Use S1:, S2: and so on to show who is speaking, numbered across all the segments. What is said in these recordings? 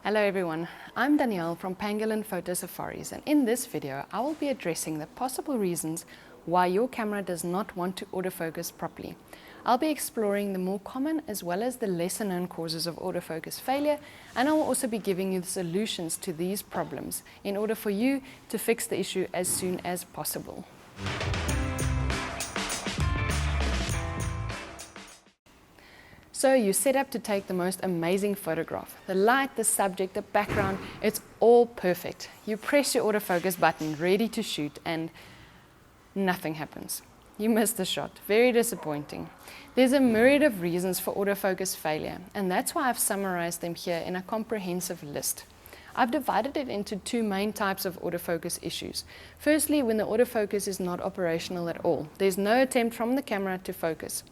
S1: Hello everyone, I'm Danielle from Pangolin Photo Safaris, and in this video I will be addressing the possible reasons why your camera does not want to autofocus properly. I'll be exploring the more common as well as the lesser known causes of autofocus failure, and I will also be giving you the solutions to these problems in order for you to fix the issue as soon as possible. So you set up to take the most amazing photograph. The light, the subject, the background, it's all perfect. You press your autofocus button, ready to shoot, and nothing happens. You missed the shot. Very disappointing. There's a myriad of reasons for autofocus failure, and that's why I've summarized them here in a comprehensive list. I've divided it into two main types of autofocus issues. Firstly, when the autofocus is not operational at all. There's no attempt from the camera to focus.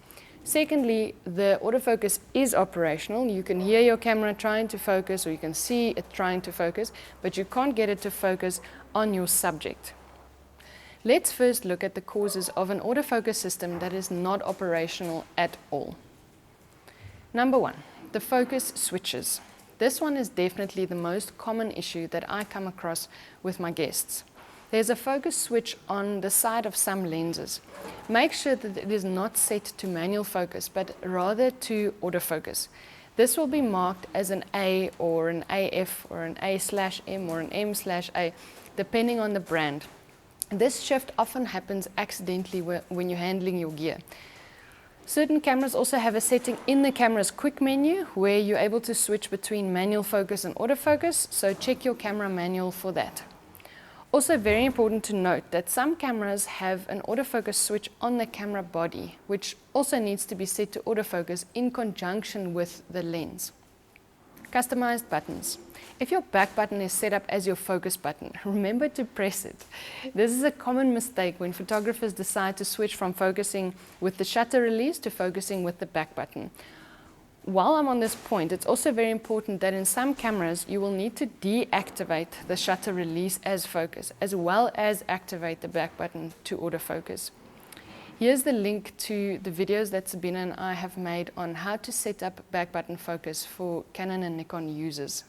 S1: Secondly, the autofocus is operational. You can hear your camera trying to focus, or you can see it trying to focus, but you can't get it to focus on your subject. Let's first look at the causes of an autofocus system that is not operational at all. Number one, the focus switches. This one is definitely the most common issue that I come across with my guests. There's a focus switch on the side of some lenses. Make sure that it is not set to manual focus, but rather to autofocus. This will be marked as an A or an AF or an A/M or an M/A, depending on the brand. This shift often happens accidentally when you're handling your gear. Certain cameras also have a setting in the camera's quick menu where you're able to switch between manual focus and autofocus, so check your camera manual for that. Also very important to note that some cameras have an autofocus switch on the camera body, which also needs to be set to autofocus in conjunction with the lens. Customized buttons. If your back button is set up as your focus button, remember to press it. This is a common mistake when photographers decide to switch from focusing with the shutter release to focusing with the back button. While I'm on this point, it's also very important that in some cameras you will need to deactivate the shutter release as focus, as well as activate the back button to autofocus. Here's the link to the videos that Sabina and I have made on how to set up back button focus for Canon and Nikon users.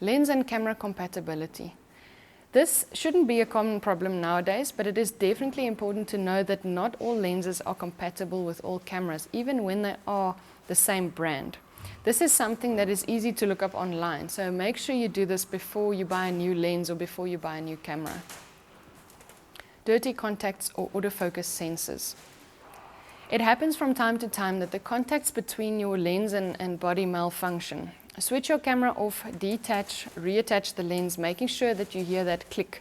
S1: Lens and camera compatibility. This shouldn't be a common problem nowadays, but it is definitely important to know that not all lenses are compatible with all cameras, even when they are the same brand. This is something that is easy to look up online, so make sure you do this before you buy a new lens or before you buy a new camera. Dirty contacts or autofocus sensors. It happens from time to time that the contacts between your lens and body malfunction. Switch your camera off, detach, reattach the lens, making sure that you hear that click.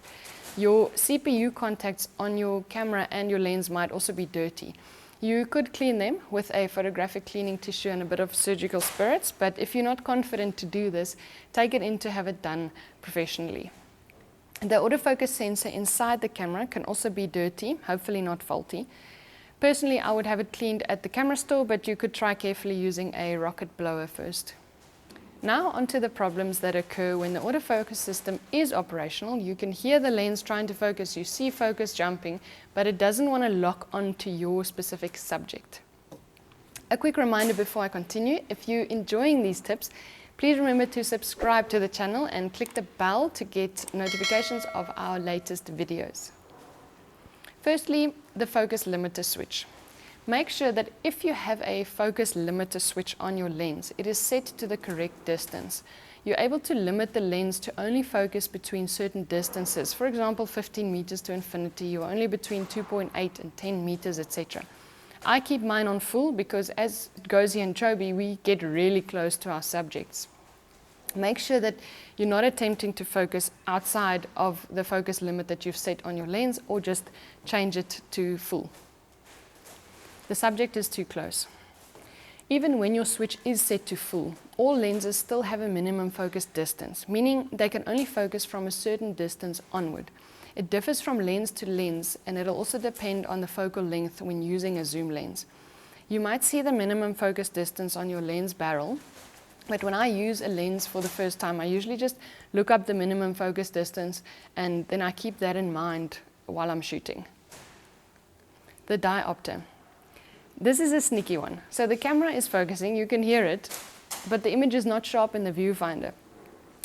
S1: Your CPU contacts on your camera and your lens might also be dirty. You could clean them with a photographic cleaning tissue and a bit of surgical spirits, but if you're not confident to do this, take it in to have it done professionally. The autofocus sensor inside the camera can also be dirty, hopefully not faulty. Personally, I would have it cleaned at the camera store, but you could try carefully using a rocket blower first. Now onto the problems that occur when the autofocus system is operational. You can hear the lens trying to focus, you see focus jumping, but it doesn't want to lock onto your specific subject. A quick reminder before I continue, if you're enjoying these tips, please remember to subscribe to the channel and click the bell to get notifications of our latest videos. Firstly, the focus limiter switch. Make sure that if you have a focus limiter switch on your lens, it is set to the correct distance. You're able to limit the lens to only focus between certain distances, for example 15 meters to infinity, or only between 2.8 and 10 meters, etc. I keep mine on full because as it goes here in Chobe, we get really close to our subjects. Make sure that you're not attempting to focus outside of the focus limit that you've set on your lens, or just change it to full. The subject is too close. Even when your switch is set to full, all lenses still have a minimum focus distance, meaning they can only focus from a certain distance onward. It differs from lens to lens, and it'll also depend on the focal length when using a zoom lens. You might see the minimum focus distance on your lens barrel, but when I use a lens for the first time, I usually just look up the minimum focus distance, and then I keep that in mind while I'm shooting. The diopter. This is a sneaky one. So the camera is focusing, you can hear it, but the image is not sharp in the viewfinder.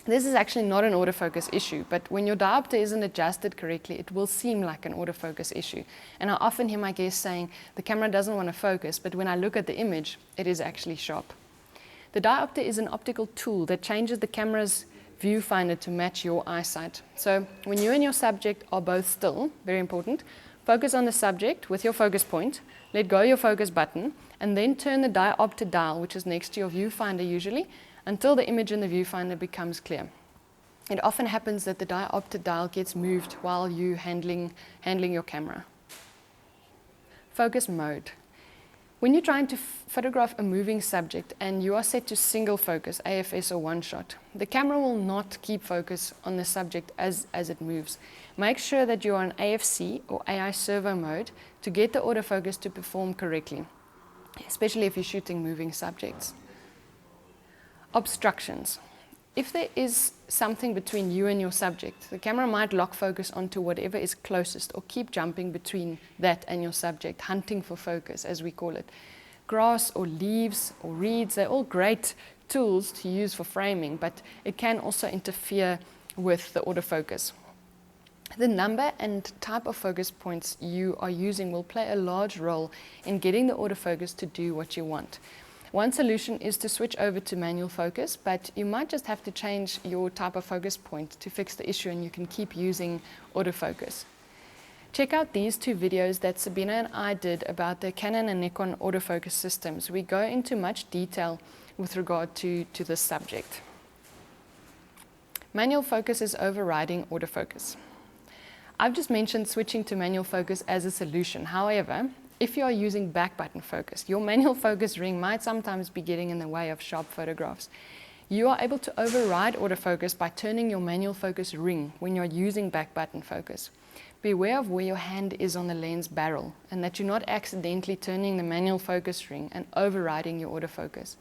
S1: This is actually not an autofocus issue, but when your diopter isn't adjusted correctly, it will seem like an autofocus issue. And I often hear my guests saying, the camera doesn't want to focus, but when I look at the image, it is actually sharp. The diopter is an optical tool that changes the camera's viewfinder to match your eyesight. So when you and your subject are both still, very important, focus on the subject with your focus point, let go your focus button, and then turn the diopter dial, which is next to your viewfinder usually, until the image in the viewfinder becomes clear. It often happens that the diopter dial gets moved while you handling your camera. Focus mode. When you're trying to photograph a moving subject and you are set to single focus, AFS or one shot, the camera will not keep focus on the subject as it moves. Make sure that you're on AFC or AI servo mode to get the autofocus to perform correctly, especially if you're shooting moving subjects. Obstructions. If there is something between you and your subject, the camera might lock focus onto whatever is closest or keep jumping between that and your subject, hunting for focus, as we call it. Grass or leaves or reeds, they're all great tools to use for framing, but it can also interfere with the autofocus. The number and type of focus points you are using will play a large role in getting the autofocus to do what you want. One solution is to switch over to manual focus, but you might just have to change your type of focus point to fix the issue and you can keep using autofocus. Check out these two videos that Sabina and I did about the Canon and Nikon autofocus systems. We go into much detail with regard to this subject. Manual focus is overriding autofocus. I've just mentioned switching to manual focus as a solution. However, if you are using back button focus, your manual focus ring might sometimes be getting in the way of sharp photographs. You are able to override autofocus by turning your manual focus ring when you're using back button focus. Beware of where your hand is on the lens barrel and that you're not accidentally turning the manual focus ring and overriding your autofocus.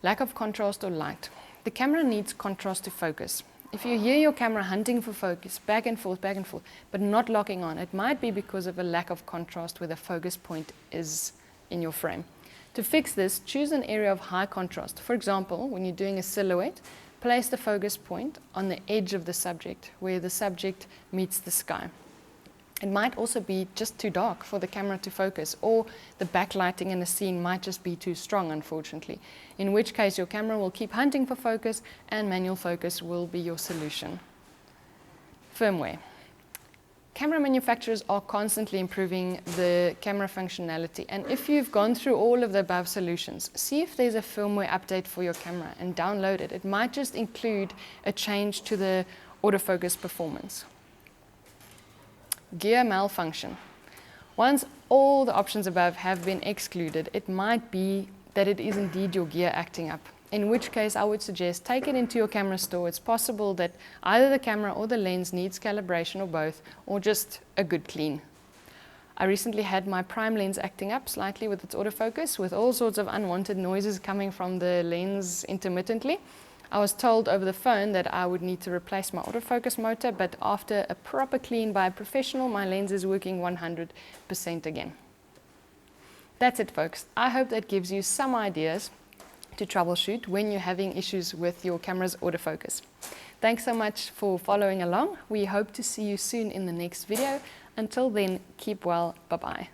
S1: Lack of contrast or light. The camera needs contrast to focus. If you hear your camera hunting for focus, back and forth, but not locking on, it might be because of a lack of contrast where the focus point is in your frame. To fix this, choose an area of high contrast. For example, when you're doing a silhouette, place the focus point on the edge of the subject, where the subject meets the sky. It might also be just too dark for the camera to focus, or the backlighting in the scene might just be too strong, unfortunately, in which case your camera will keep hunting for focus and manual focus will be your solution. Firmware. Camera manufacturers are constantly improving the camera functionality, and if you've gone through all of the above solutions, see if there's a firmware update for your camera and download it. It might just include a change to the autofocus performance. Gear malfunction. Once all the options above have been excluded, it might be that it is indeed your gear acting up, in which case I would suggest take it into your camera store. It's possible that either the camera or the lens needs calibration or both, or just a good clean. I recently had my prime lens acting up slightly with its autofocus, with all sorts of unwanted noises coming from the lens intermittently. I was told over the phone that I would need to replace my autofocus motor, but after a proper clean by a professional, my lens is working 100% again. That's it, folks. I hope that gives you some ideas to troubleshoot when you're having issues with your camera's autofocus. Thanks so much for following along. We hope to see you soon in the next video. Until then, keep well. Bye-bye.